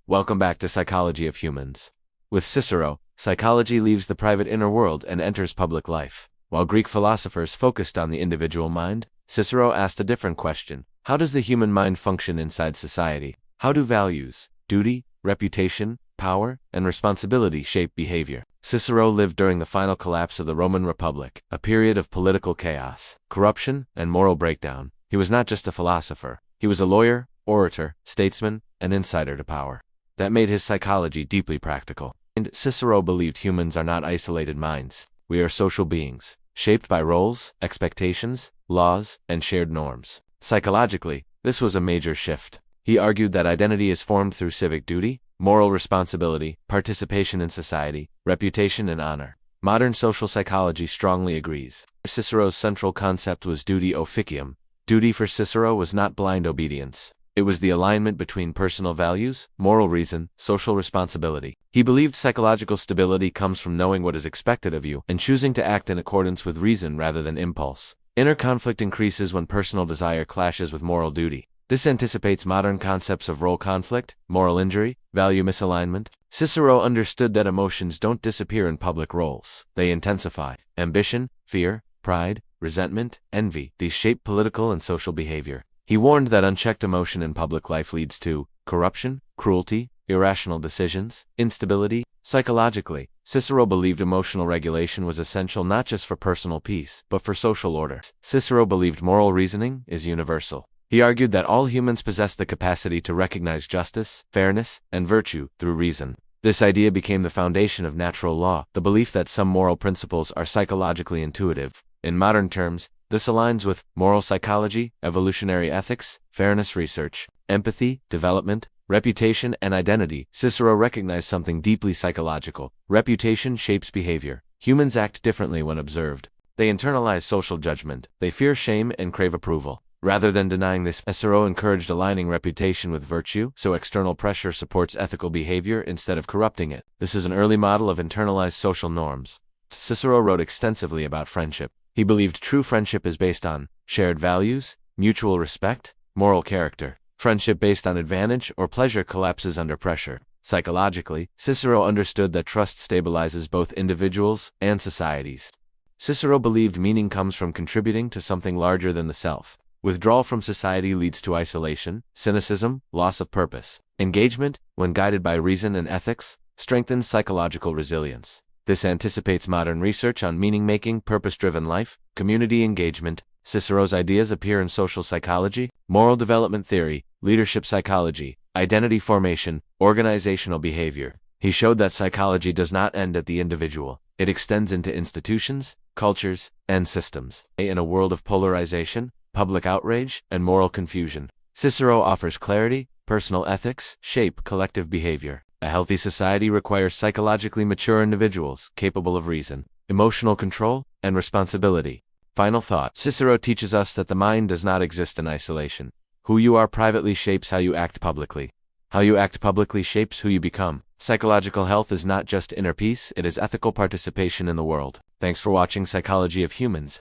Welcome back to Psychology of Humans. With Cicero, psychology leaves the private inner world and enters public life. While Greek philosophers focused on the individual mind, Cicero asked a different question. How does the human mind function inside society? How do values, duty, reputation, power, and responsibility shape behavior? Cicero lived during the final collapse of the Roman Republic, a period of political chaos, corruption, and moral breakdown. He was not just a philosopher. He was a lawyer, orator, statesman, and insider to power. That made his psychology deeply practical. And Cicero believed humans are not isolated minds. We are social beings, shaped by roles, expectations, laws, and shared norms. Psychologically, this was a major shift. He argued that identity is formed through civic duty, moral responsibility, participation in society, reputation, and honor. Modern social psychology strongly agrees. Cicero's central concept was duty officium. Duty for Cicero was not blind obedience. It was the alignment between personal values, moral reason, social responsibility. He believed psychological stability comes from knowing what is expected of you and choosing to act in accordance with reason rather than impulse. Inner conflict increases when personal desire clashes with moral duty. This anticipates modern concepts of role conflict, moral injury, value misalignment. Cicero understood that emotions don't disappear in public roles. They intensify. Ambition, fear, pride, resentment, envy, these shape political and social behavior. He warned that unchecked emotion in public life leads to corruption, cruelty, irrational decisions, instability. Psychologically, Cicero believed emotional regulation was essential not just for personal peace, but for social order. Cicero believed moral reasoning is universal. He argued that all humans possess the capacity to recognize justice, fairness, and virtue through reason. This idea became the foundation of natural law, the belief that some moral principles are psychologically intuitive. In modern terms, this aligns with moral psychology, evolutionary ethics, fairness research, empathy, development, reputation, and identity. Cicero recognized something deeply psychological. Reputation shapes behavior. Humans act differently when observed. They internalize social judgment. They fear shame and crave approval. Rather than denying this, Cicero encouraged aligning reputation with virtue, so external pressure supports ethical behavior instead of corrupting it. This is an early model of internalized social norms. Cicero wrote extensively about friendship. He believed true friendship is based on shared values, mutual respect, moral character. Friendship based on advantage or pleasure collapses under pressure. Psychologically, Cicero understood that trust stabilizes both individuals and societies. Cicero believed meaning comes from contributing to something larger than the self. Withdrawal from society leads to isolation, cynicism, loss of purpose. Engagement, when guided by reason and ethics, strengthens psychological resilience. This anticipates modern research on meaning-making, purpose-driven life, community engagement. Cicero's ideas appear in social psychology, moral development theory, leadership psychology, identity formation, organizational behavior. He showed that psychology does not end at the individual. It extends into institutions, cultures, and systems. In a world of polarization, public outrage, and moral confusion, Cicero offers clarity. Personal ethics shape collective behavior. A healthy society requires psychologically mature individuals capable of reason, emotional control, and responsibility. Final thought. Cicero teaches us that the mind does not exist in isolation. Who you are privately shapes how you act publicly. How you act publicly shapes who you become. Psychological health is not just inner peace, it is ethical participation in the world. Thanks for watching Psychology of Humans.